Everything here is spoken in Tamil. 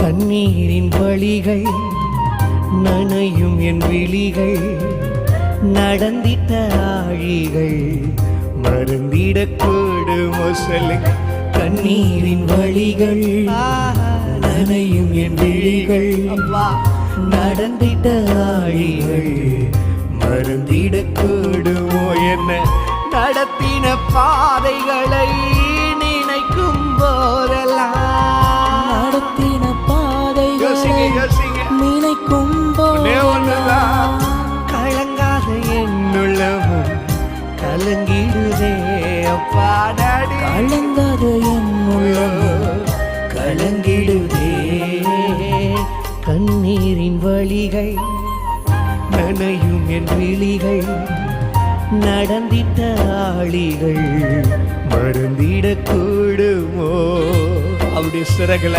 கண்ணீரின் வழிகள் நனையும் என் விழிகள், நடந்திட்ட ஆழிகள் மறந்திடக்கூடுமோ சொல்லுங்க. கண்ணீரின் வழிகள் நனையும் என் விழிகள், நடந்திட்ட ஆழிகள் மறந்திடக்கூடுமோ. என்ன நடத்தின பாதைகளை நினைக்கும் போதெல்லாம், நடத்தின பாதைகளை நினைக்கும் போதெல்லாம் கலங்காத என்னுள்ளமும் கலங்கிடுதே அப்பா. டாடி கலங்காத என்னுள்ளமும் கலங்கிடுதே. கண்ணீரின் வழிகள் நனையும் என் விழிகள், நடந்திட்ட ஆளிகள் மறந்திடக்கூடுமோ. அப்படி சிறகுல